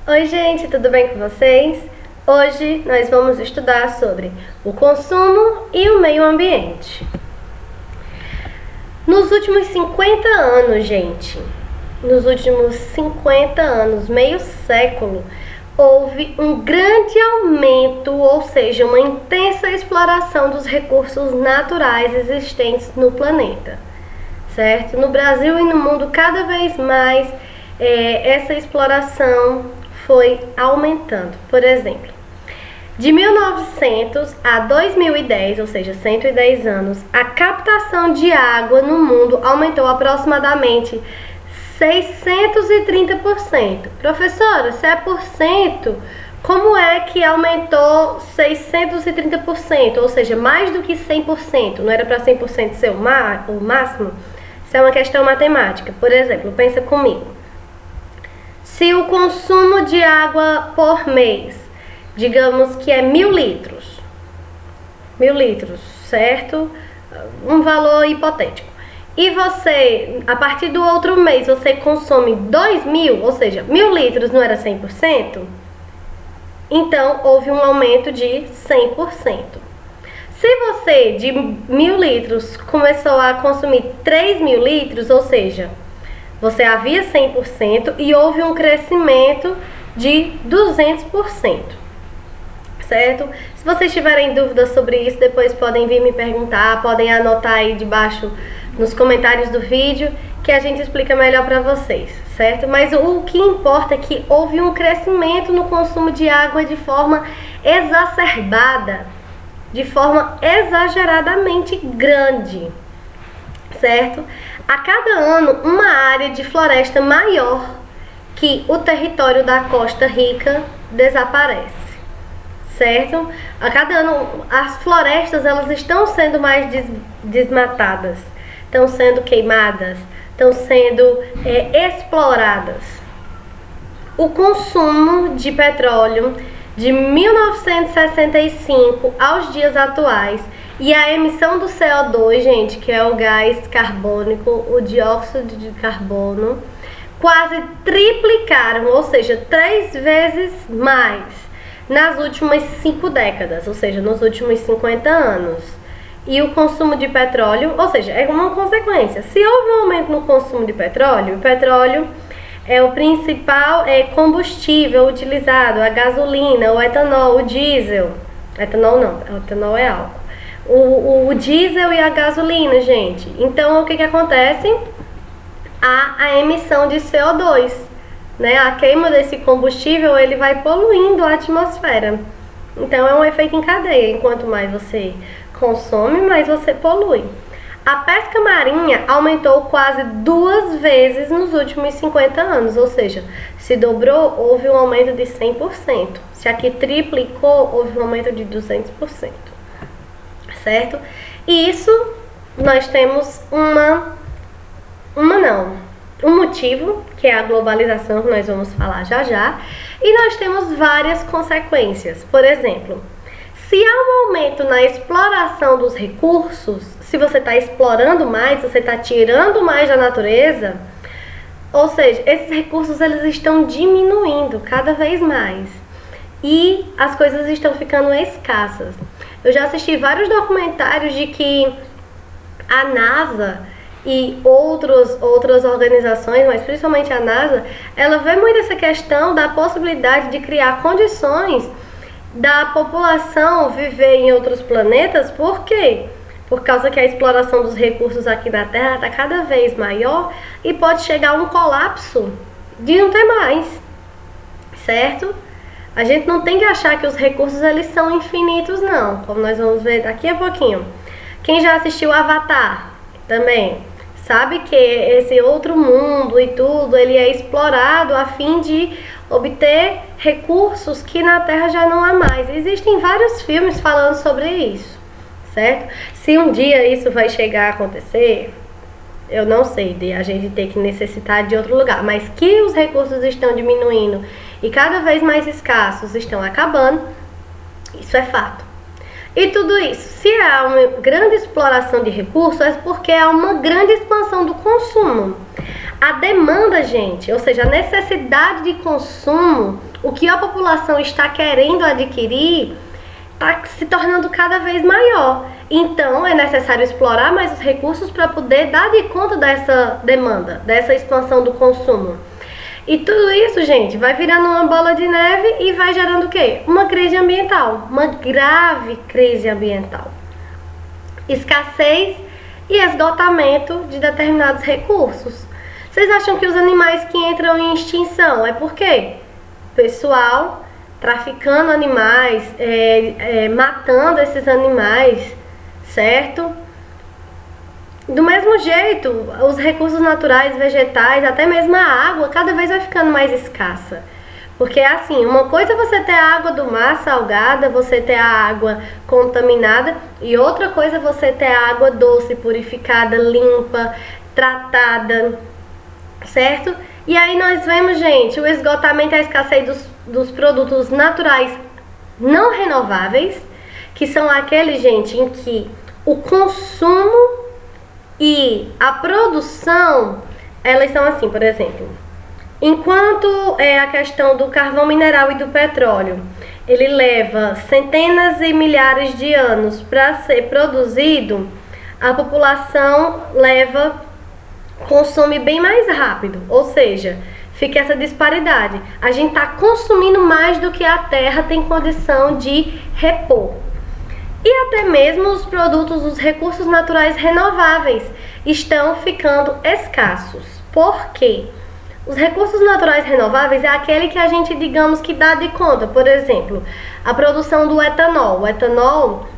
Oi gente, tudo bem com vocês? Hoje nós vamos estudar sobre o consumo e o meio ambiente. Nos últimos 50 anos, gente, meio século, houve um grande aumento, ou seja, uma intensa exploração dos recursos naturais existentes no planeta, certo? No Brasil e no mundo, cada vez mais essa exploração foi aumentando. Por exemplo, de 1900 a 2010, ou seja, 110 anos, a captação de água no mundo aumentou aproximadamente 630%. Professora, se é por cento, como é que aumentou 630%? Ou seja, mais do que 100%. Não era para 100% ser o máximo? Isso é uma questão matemática. Por exemplo, pensa comigo. Se o consumo de água por mês, digamos que é 1.000 litros, certo? Um valor hipotético. E você, a partir do outro mês, você consome 2.000, ou seja, 1.000 litros não era 100%? Então, houve um aumento de 100%. Se você, de 1.000 litros, começou a consumir 3.000 litros, ou seja, você havia 100% e houve um crescimento de 200%, certo? Se vocês tiverem dúvidas sobre isso, depois podem vir me perguntar, podem anotar aí debaixo nos comentários do vídeo, que a gente explica melhor para vocês, certo? Mas o que importa é que houve um crescimento no consumo de água de forma exacerbada, de forma exageradamente grande, certo? A cada ano, uma área de floresta maior que o território da Costa Rica desaparece, certo? A cada ano, as florestas elas estão sendo mais desmatadas, estão sendo queimadas, estão sendo exploradas. O consumo de petróleo de 1965 aos dias atuais e a emissão do CO2, gente, que é o gás carbônico, o dióxido de carbono, quase triplicaram, ou seja, 3 vezes mais nas últimas 5 décadas, ou seja, nos últimos 50 anos. E o consumo de petróleo, ou seja, é uma consequência. Se houve um aumento no consumo de petróleo, o petróleo é o principal combustível utilizado, a gasolina, o etanol, o diesel. Etanol não, o etanol é álcool. O diesel e a gasolina, gente. Então, o que acontece? A emissão de CO2, né? A queima desse combustível, ele vai poluindo a atmosfera. Então, é um efeito em cadeia. Enquanto mais você consome, mais você polui. A pesca marinha aumentou quase 2 vezes nos últimos 50 anos, ou seja, se dobrou, houve um aumento de 100%. Se aqui triplicou, houve um aumento de 200%, certo? E isso, nós temos um motivo, que é a globalização, que nós vamos falar já já, e nós temos várias consequências. Por exemplo, se há um aumento na exploração dos recursos, se você está explorando mais, você está tirando mais da natureza, ou seja, esses recursos eles estão diminuindo cada vez mais e as coisas estão ficando escassas. Eu já assisti vários documentários de que a NASA e outras organizações, mas principalmente a NASA, ela vê muito essa questão da possibilidade de criar condições da população viver em outros planetas. Por quê? Por causa que a exploração dos recursos aqui na Terra está cada vez maior e pode chegar a um colapso de não ter mais, certo? A gente não tem que achar que os recursos eles são infinitos, não, como nós vamos ver daqui a pouquinho. Quem já assistiu Avatar também sabe que esse outro mundo e tudo, ele é explorado a fim de obter recursos que na Terra já não há mais. Existem vários filmes falando sobre isso, certo? Se um dia isso vai chegar a acontecer, eu não sei, de a gente ter que necessitar de outro lugar, mas que os recursos estão diminuindo e cada vez mais escassos estão acabando, isso é fato. E tudo isso, se há uma grande exploração de recursos, é porque há uma grande expansão do consumo. A demanda, gente, ou seja, a necessidade de consumo, o que a população está querendo adquirir, está se tornando cada vez maior. Então, é necessário explorar mais os recursos para poder dar de conta dessa demanda, dessa expansão do consumo. E tudo isso, gente, vai virando uma bola de neve e vai gerando o quê? Uma crise ambiental, uma grave crise ambiental. Escassez e esgotamento de determinados recursos. Vocês acham que os animais que entram em extinção é por quê? Pessoal traficando animais, matando esses animais, certo? Do mesmo jeito, os recursos naturais, vegetais, até mesmo a água, cada vez vai ficando mais escassa. Porque assim, uma coisa é você ter a água do mar salgada, você ter a água contaminada, e outra coisa é você ter a água doce, purificada, limpa, tratada, certo? E aí nós vemos, gente, o esgotamento e a escassez dos produtos naturais não renováveis, que são aqueles, gente, em que o consumo e a produção, elas são assim, por exemplo, enquanto a questão do carvão mineral e do petróleo, ele leva centenas e milhares de anos para ser produzido, a população consome bem mais rápido, ou seja, fica essa disparidade. A gente está consumindo mais do que a terra tem condição de repor. E até mesmo os produtos, os recursos naturais renováveis estão ficando escassos. Por quê? Os recursos naturais renováveis é aquele que a gente, digamos, que dá de conta. Por exemplo, a produção do etanol. O etanol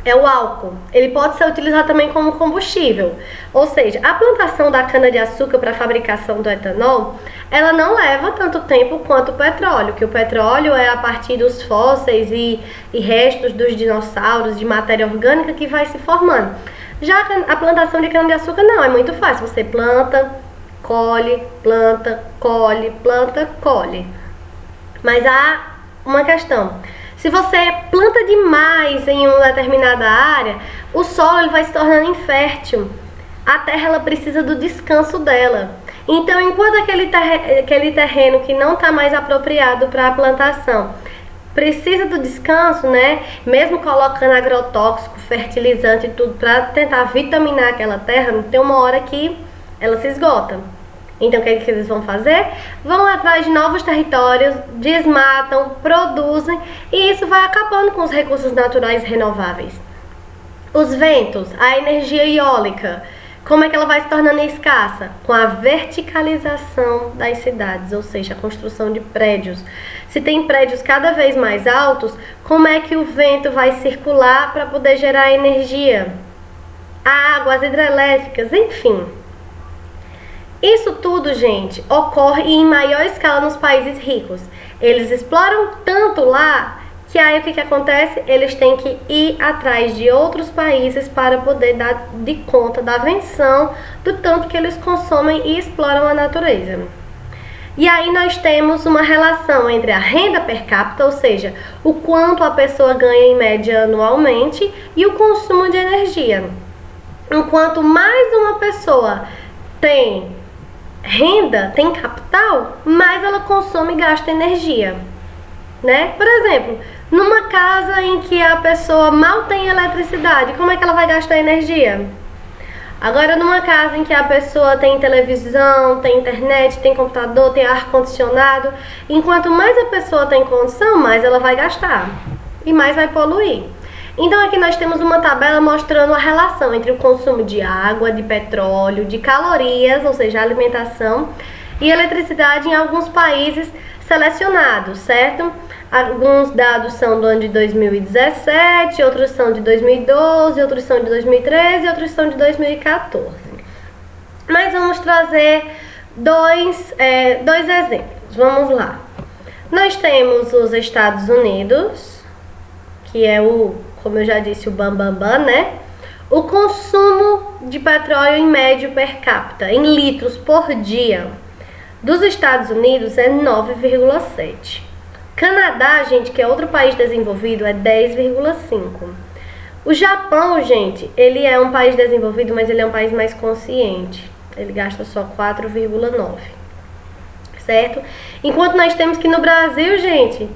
é o álcool. Ele pode ser utilizado também como combustível. Ou seja, a plantação da cana-de-açúcar para a fabricação do etanol, ela não leva tanto tempo quanto o petróleo, que o petróleo é a partir dos fósseis e restos dos dinossauros, de matéria orgânica que vai se formando. Já a plantação de cana-de-açúcar não, é muito fácil. Você planta, colhe, planta, colhe, planta, colhe. Mas há uma questão. Se você planta demais em uma determinada área, o solo ele vai se tornando infértil. A terra ela precisa do descanso dela. Então, enquanto aquele terreno que não está mais apropriado para a plantação precisa do descanso, né? Mesmo colocando agrotóxico, fertilizante e tudo para tentar vitaminar aquela terra, tem uma hora que ela se esgota. Então, o que eles vão fazer? Vão atrás de novos territórios, desmatam, produzem, e isso vai acabando com os recursos naturais renováveis. Os ventos, a energia eólica, como é que ela vai se tornando escassa? Com a verticalização das cidades, ou seja, a construção de prédios. Se tem prédios cada vez mais altos, como é que o vento vai circular para poder gerar energia? A água, as hidrelétricas, enfim. Isso tudo, gente, ocorre em maior escala nos países ricos. Eles exploram tanto lá que aí o que acontece? Eles têm que ir atrás de outros países para poder dar de conta da venção do tanto que eles consomem e exploram a natureza. E aí nós temos uma relação entre a renda per capita, ou seja, o quanto a pessoa ganha em média anualmente, e o consumo de energia. Enquanto mais uma pessoa tem renda, tem capital, mais ela consome e gasta energia, né? Por exemplo, numa casa em que a pessoa mal tem eletricidade, como é que ela vai gastar energia? Agora, numa casa em que a pessoa tem televisão, tem internet, tem computador, tem ar-condicionado, enquanto mais a pessoa tem condição, mais ela vai gastar e mais vai poluir. Então aqui nós temos uma tabela mostrando a relação entre o consumo de água, de petróleo, de calorias, ou seja, alimentação, e eletricidade em alguns países selecionados, certo? Alguns dados são do ano de 2017, outros são de 2012, outros são de 2013 e outros são de 2014. Mas vamos trazer dois exemplos. Vamos lá. Nós temos os Estados Unidos, que é como eu já disse, o bambambam, né? O consumo de petróleo em médio per capita, em litros por dia, dos Estados Unidos é 9,7. Canadá, gente, que é outro país desenvolvido, é 10,5. O Japão, gente, ele é um país desenvolvido, mas ele é um país mais consciente. ele gasta só 4,9, certo? Enquanto nós temos que no Brasil, gente, o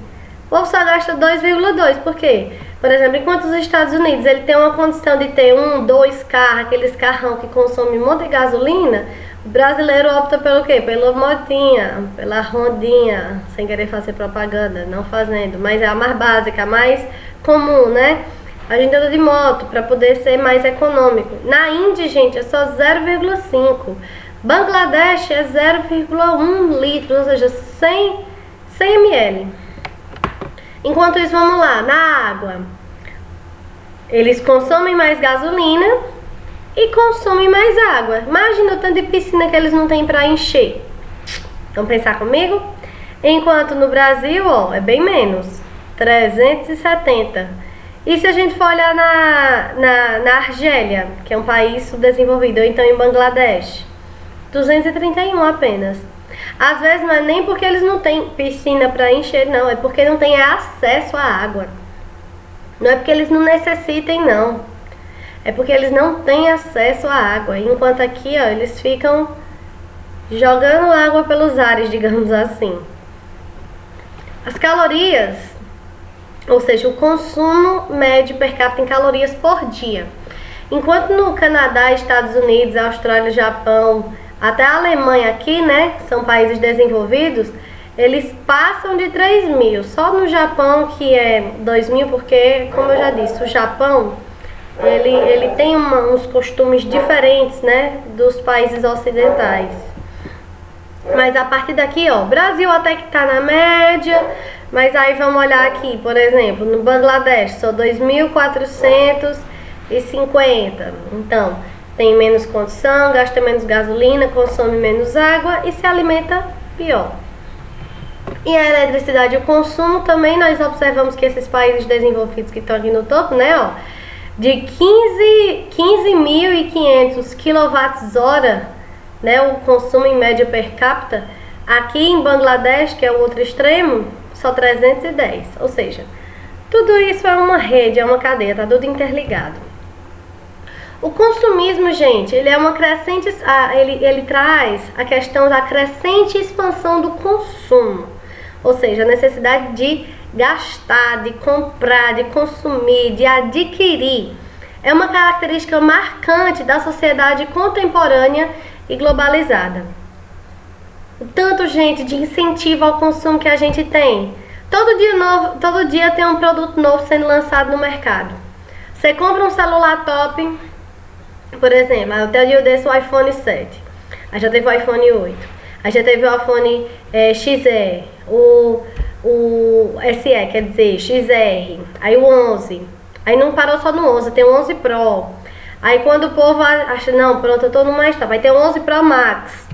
povo só gasta 2,2. Por quê? Por exemplo, enquanto os Estados Unidos ele tem uma condição de ter 1, 2 carros, aqueles carrão que consomem um monte de gasolina, o brasileiro opta pelo quê? Pela motinha, pela rondinha, sem querer fazer propaganda, não fazendo, mas é a mais básica, a mais comum, né? A gente anda de moto para poder ser mais econômico. Na Índia, gente, é só 0,5. Bangladesh é 0,1 litro, ou seja, 100 ml. Enquanto isso, vamos lá, na água. Eles consomem mais gasolina e consomem mais água. Imagina o tanto de piscina que eles não têm para encher. Vamos pensar comigo? Enquanto no Brasil, ó, é bem menos, 370. E se a gente for olhar na Argélia, que é um país subdesenvolvido, ou então em Bangladesh, 231 apenas. Às vezes não é nem porque eles não têm piscina para encher, não. É porque não têm acesso à água. Não é porque eles não necessitem, não. É porque eles não têm acesso à água. Enquanto aqui, ó, eles ficam jogando água pelos ares, digamos assim. As calorias, ou seja, o consumo médio per capita em calorias por dia. Enquanto no Canadá, Estados Unidos, Austrália, Japão, até a Alemanha aqui, né, são países desenvolvidos, eles passam de 3.000. Só no Japão que é 2.000, porque, como eu já disse, o Japão, ele tem uns costumes diferentes, né, dos países ocidentais. Mas a partir daqui, ó, Brasil até que tá na média, mas aí vamos olhar aqui, por exemplo, no Bangladesh, só 2.450. Então, tem menos condição, gasta menos gasolina, consome menos água e se alimenta pior. E a eletricidade e o consumo também, nós observamos que esses países desenvolvidos que estão aqui no topo, né, ó, de 15.500 kWh, né, o consumo em média per capita, aqui em Bangladesh, que é o outro extremo, só 310. Ou seja, tudo isso é uma rede, é uma cadeia, tá tudo interligado. O consumismo, gente, ele é uma crescente, ele traz a questão da crescente expansão do consumo, ou seja, a necessidade de gastar, de comprar, de consumir, de adquirir. É uma característica marcante da sociedade contemporânea e globalizada. O tanto, gente, de incentivo ao consumo que a gente tem. Todo dia tem um produto novo sendo lançado no mercado. Você compra um celular top, por exemplo, até o dia desse o iPhone 7, aí já teve o iPhone 8, aí já teve o iPhone XE, o SE, quer dizer, XR, aí o 11, aí não parou só no 11, tem o 11 Pro, aí quando o povo acha, não, pronto, eu tô no mais top, aí tem o 11 Pro Max,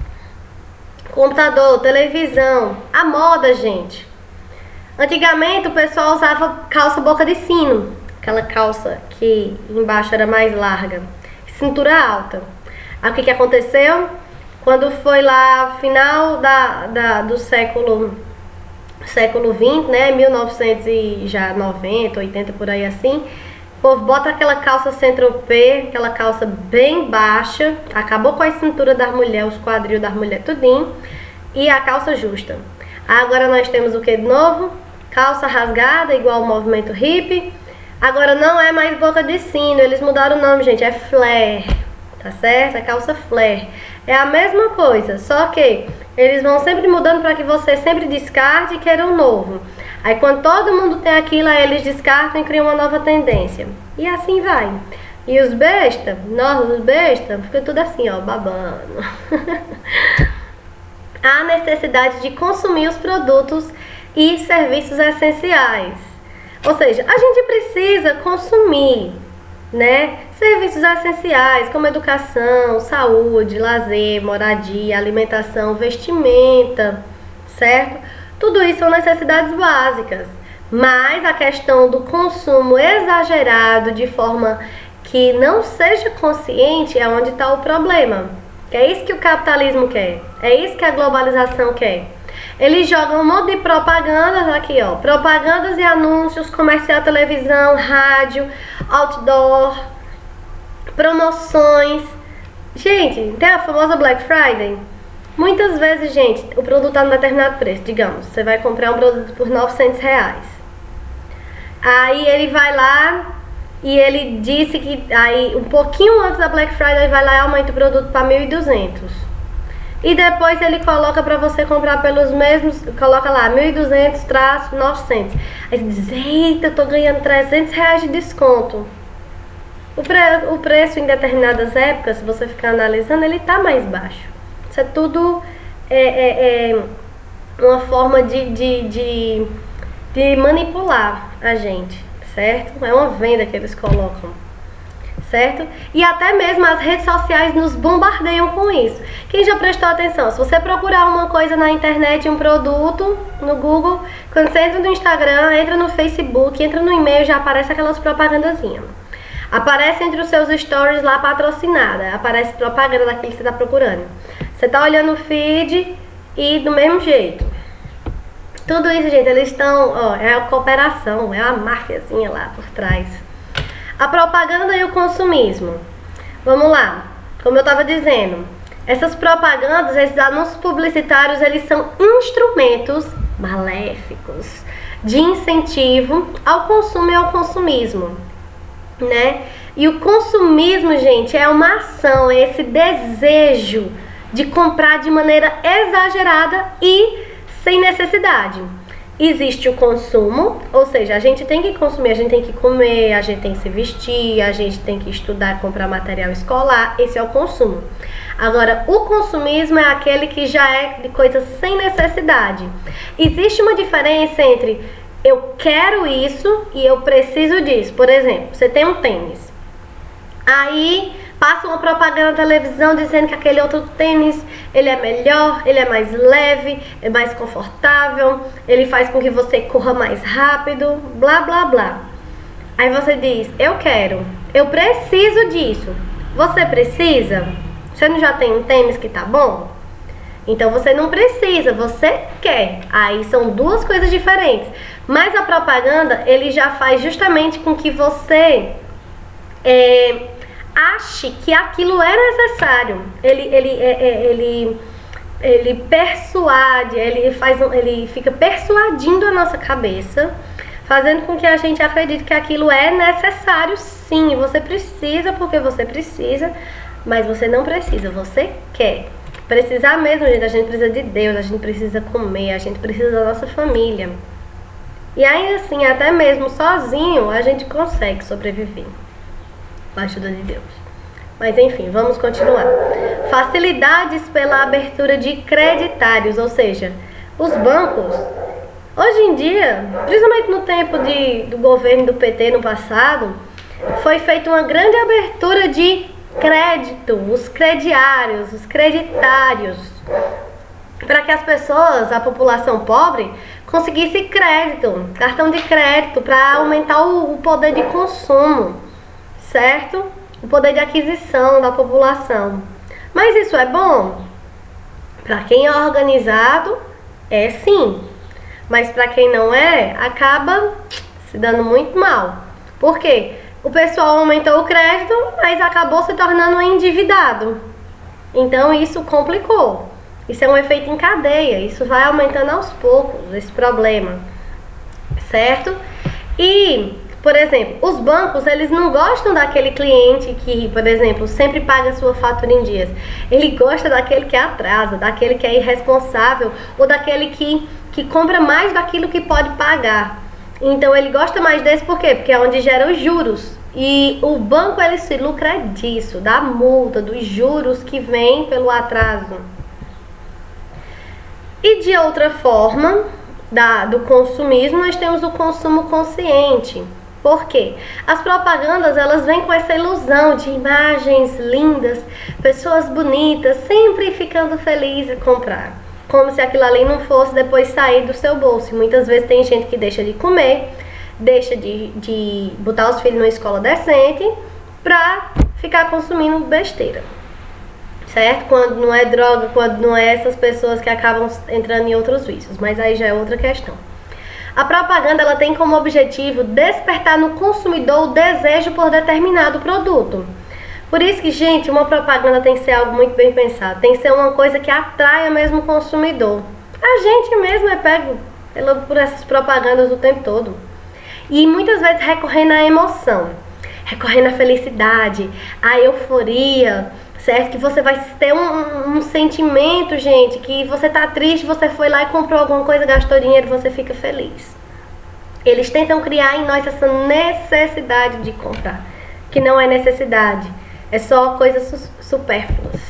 computador, televisão, a moda, gente. Antigamente o pessoal usava calça boca de sino, aquela calça que embaixo era mais larga, cintura alta. Aí o que aconteceu? Quando foi lá final do século 20, né, 1990, 80, por aí assim, o povo bota aquela calça Saint-Tropez, aquela calça bem baixa, acabou com a cintura das mulheres, os quadril das mulheres, tudinho, e a calça justa. Agora nós temos o que de novo? Calça rasgada, igual o movimento hippie. Agora não é mais boca de sino, eles mudaram o nome, gente, é flare, tá certo? É calça flare. É a mesma coisa, só que eles vão sempre mudando para que você sempre descarte e queira um novo. Aí quando todo mundo tem aquilo, aí eles descartam e criam uma nova tendência. E assim vai. E os bestas, fica tudo assim, ó, babando. Há necessidade de consumir os produtos e serviços essenciais. Ou seja, a gente precisa consumir, né, serviços essenciais como educação, saúde, lazer, moradia, alimentação, vestimenta, certo? Tudo isso são necessidades básicas. Mas a questão do consumo exagerado de forma que não seja consciente é onde está o problema. É isso que o capitalismo quer, é isso que a globalização quer. Eles jogam um monte de propagandas aqui, ó, propagandas e anúncios, comercial, televisão, rádio, outdoor, promoções. Gente, tem a famosa Black Friday. Muitas vezes, gente, o produto tá num determinado preço. Digamos, você vai comprar um produto por R$ 900. Aí ele vai lá e ele disse que aí um pouquinho antes da Black Friday ele vai lá e aumenta o produto para 1.200. E depois ele coloca para você comprar pelos mesmos, coloca lá 1.200 traço 900. Aí você diz, eita, eu tô ganhando R$ 300 de desconto. O preço em determinadas épocas, se você ficar analisando, ele tá mais baixo. Isso é tudo uma forma de manipular a gente, certo? É uma venda que eles colocam, certo? E até mesmo as redes sociais nos bombardeiam com isso. Quem já prestou atenção? Se você procurar uma coisa na internet, um produto, no Google, quando você entra no Instagram, entra no Facebook, entra no e-mail, já aparece aquelas propagandazinhas. Aparece entre os seus stories lá patrocinada, aparece propaganda daquilo que você está procurando. Você tá olhando o feed e do mesmo jeito. Tudo isso, gente, eles estão, ó, é a cooperação, é a máfiazinha lá por trás. A propaganda e o consumismo. Vamos lá, como eu estava dizendo, essas propagandas, esses anúncios publicitários, eles são instrumentos maléficos de incentivo ao consumo e ao consumismo, né? E o consumismo, gente, é uma ação, é esse desejo de comprar de maneira exagerada e sem necessidade. Existe o consumo, ou seja, a gente tem que consumir, a gente tem que comer, a gente tem que se vestir, a gente tem que estudar, comprar material escolar, esse é o consumo. Agora, o consumismo é aquele que já é de coisas sem necessidade. Existe uma diferença entre eu quero isso e eu preciso disso. Por exemplo, você tem um tênis, aí passa uma propaganda na televisão dizendo que aquele outro tênis, ele é melhor, ele é mais leve, é mais confortável, ele faz com que você corra mais rápido, blá blá blá. Aí você diz, eu quero, eu preciso disso. Você precisa? Você não já tem um tênis que tá bom? Então você não precisa, você quer. Aí são duas coisas diferentes. Mas a propaganda, ele já faz justamente com que você ache que aquilo é necessário. Ele persuade, ele fica persuadindo a nossa cabeça, fazendo com que a gente acredite que aquilo é necessário, sim. Você precisa porque você precisa, mas você não precisa, você quer. Precisar mesmo, gente, a gente precisa de Deus, a gente precisa comer, a gente precisa da nossa família. E aí, assim, até mesmo sozinho, a gente consegue sobreviver com a ajuda de Deus. Mas enfim, vamos continuar. Facilidades pela abertura de creditários, ou seja, os bancos, hoje em dia, principalmente no tempo do governo do PT no passado, foi feita uma grande abertura de crédito, os crediários, os creditários, para que as pessoas, a população pobre, conseguisse crédito, cartão de crédito, para aumentar o poder de consumo, certo? O poder de aquisição da população. Mas isso é bom? Para quem é organizado, é sim. Mas para quem não é, acaba se dando muito mal. Por quê? O pessoal aumentou o crédito, mas acabou se tornando endividado. Então isso complicou. Isso é um efeito em cadeia. Isso vai aumentando aos poucos, esse problema. Certo? E, por exemplo, os bancos, eles não gostam daquele cliente que, por exemplo, sempre paga a sua fatura em dias. Ele gosta daquele que atrasa, daquele que é irresponsável, ou daquele que compra mais daquilo que pode pagar. Então ele gosta mais desse por quê? Porque é onde gera os juros. E o banco, ele se lucra disso, da multa, dos juros que vem pelo atraso. E de outra forma, do consumismo, nós temos o consumo consciente. Por quê? As propagandas, elas vêm com essa ilusão de imagens lindas, pessoas bonitas, sempre ficando felizes em comprar. Como se aquilo ali não fosse depois sair do seu bolso. E muitas vezes tem gente que deixa de comer, deixa de botar os filhos numa escola decente pra ficar consumindo besteira. Certo? Quando não é droga, quando não é essas pessoas que acabam entrando em outros vícios. Mas aí já é outra questão. A propaganda, ela tem como objetivo despertar no consumidor o desejo por determinado produto. Por isso que, gente, uma propaganda tem que ser algo muito bem pensado. Tem que ser uma coisa que atraia mesmo o consumidor. A gente mesmo é pego por essas propagandas o tempo todo. E muitas vezes recorrendo à emoção, recorrendo à felicidade, à euforia, certo? Que você vai ter um sentimento, gente, que você tá triste, você foi lá e comprou alguma coisa, gastou dinheiro, você fica feliz. Eles tentam criar em nós essa necessidade de comprar, que não é necessidade, é só coisas supérfluas.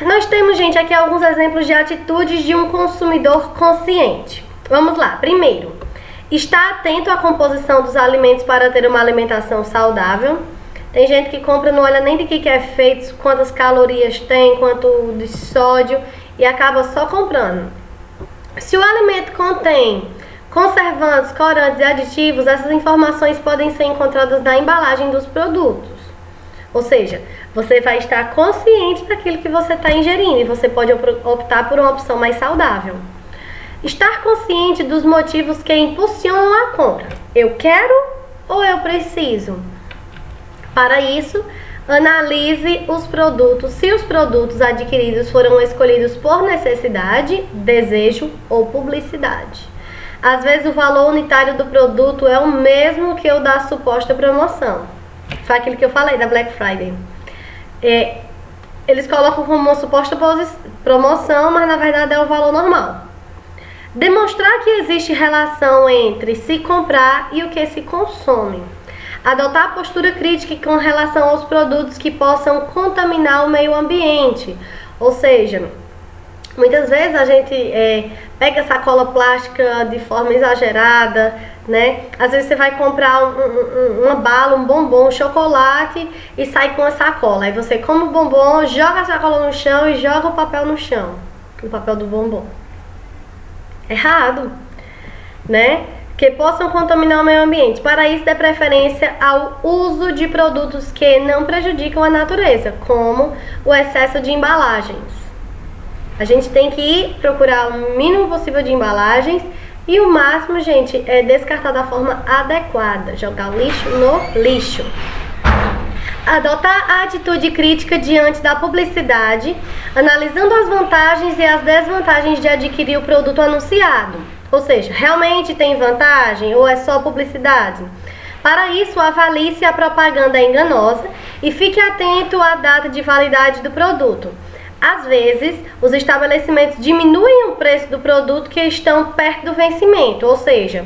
Nós temos, gente, aqui alguns exemplos de atitudes de um consumidor consciente. Vamos lá. Primeiro, está atento à composição dos alimentos para ter uma alimentação saudável. Tem gente que compra, não olha nem de que é feito, quantas calorias tem, quanto de sódio, e acaba só comprando. Se o alimento contém conservantes, corantes e aditivos, essas informações podem ser encontradas na embalagem dos produtos. Ou seja, você vai estar consciente daquilo que você está ingerindo e você pode optar por uma opção mais saudável. Estar consciente dos motivos que impulsionam a compra. Eu quero ou eu preciso? Para isso, analise os produtos, se os produtos adquiridos foram escolhidos por necessidade, desejo ou publicidade. Às vezes o valor unitário do produto é o mesmo que o da suposta promoção. Foi aquilo que eu falei da Black Friday. Eles colocam como uma suposta promoção, mas na verdade é o valor normal. Demonstrar que existe relação entre se comprar e o que se consome. Adotar a postura crítica com relação aos produtos que possam contaminar o meio ambiente. Ou seja, muitas vezes a gente pega sacola plástica de forma exagerada, né? Às vezes você vai comprar uma bala, um bombom, um chocolate e sai com a sacola. Aí você come o bombom, joga a sacola no chão e joga o papel no chão. O papel do bombom. Errado, né? Que possam contaminar o meio ambiente. Para isso, dê preferência ao uso de produtos que não prejudicam a natureza, como o excesso de embalagens. A gente tem que procurar o mínimo possível de embalagens e o máximo, gente, é descartar da forma adequada, jogar o lixo no lixo. Adotar a atitude crítica diante da publicidade, analisando as vantagens e as desvantagens de adquirir o produto anunciado. Ou seja, realmente tem vantagem ou é só publicidade? Para isso, avalie se a propaganda é enganosa e fique atento à data de validade do produto. Às vezes, os estabelecimentos diminuem o preço do produto que estão perto do vencimento. Ou seja,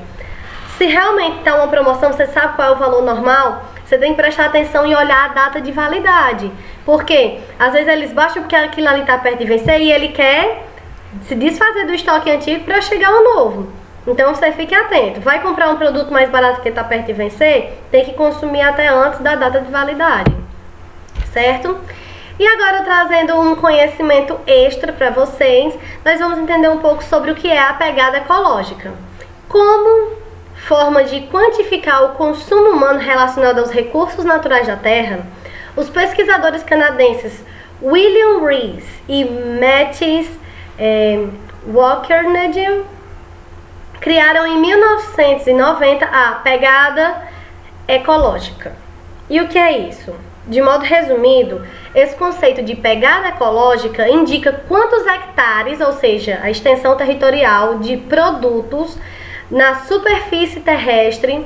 se realmente está uma promoção, você sabe qual é o valor normal, você tem que prestar atenção e olhar a data de validade. Por quê? Às vezes eles baixam porque aquilo ali está perto de vencer e ele quer se desfazer do estoque antigo para chegar um novo. Então você fique atento. Vai comprar um produto mais barato que está perto de vencer? Tem que consumir até antes da data de validade. Certo? E agora, trazendo um conhecimento extra para vocês, nós vamos entender um pouco sobre o que é a pegada ecológica. Como forma de quantificar o consumo humano relacionado aos recursos naturais da Terra, os pesquisadores canadenses William Rees e Matthew Walker-Nedell criaram em 1990 a pegada ecológica. E o que é isso? De modo resumido, esse conceito de pegada ecológica indica quantos hectares, ou seja, a extensão territorial de produtos na superfície terrestre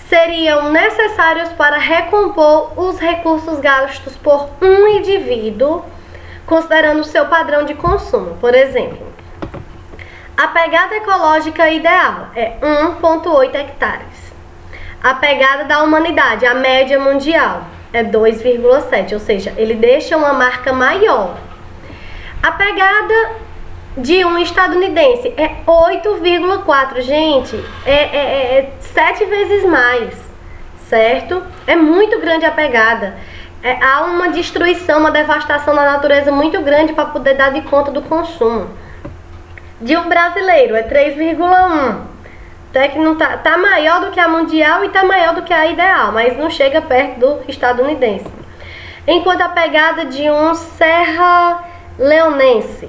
seriam necessários para recompor os recursos gastos por um indivíduo, considerando o seu padrão de consumo. Por exemplo, a pegada ecológica ideal é 1,8 hectares. A pegada da humanidade, a média mundial, é 2,7, ou seja, ele deixa uma marca maior. A pegada de um estadunidense é 8,4, gente, é 7 vezes mais, certo? É muito grande a pegada. Há uma destruição, uma devastação na natureza muito grande para poder dar de conta do consumo. De um brasileiro é 3,1. Até que não tá maior do que a mundial e tá maior do que a ideal, mas não chega perto do estadunidense. Enquanto a pegada de um serra leonense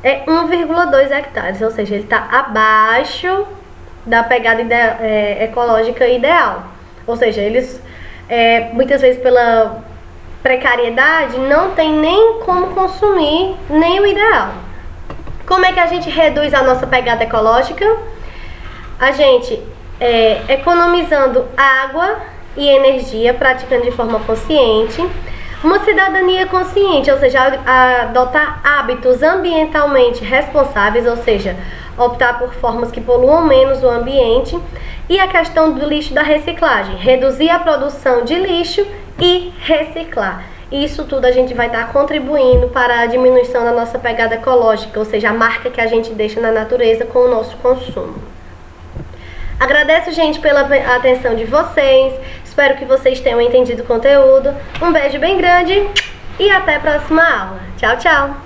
é 1,2 hectares, ou seja, ele está abaixo da pegada ecológica ideal. Ou seja, eles muitas vezes precariedade, não tem nem como consumir nem o ideal. Como é que a gente reduz a nossa pegada ecológica? A gente economizando água e energia, praticando de forma consciente. Uma cidadania consciente, ou seja, adotar hábitos ambientalmente responsáveis, ou seja, optar por formas que poluam menos o ambiente. E a questão do lixo da reciclagem, reduzir a produção de lixo e reciclar. Isso tudo a gente vai estar contribuindo para a diminuição da nossa pegada ecológica, ou seja, a marca que a gente deixa na natureza com o nosso consumo. Agradeço, gente, pela atenção de vocês. Espero que vocês tenham entendido o conteúdo. Um beijo bem grande e até a próxima aula. Tchau, tchau!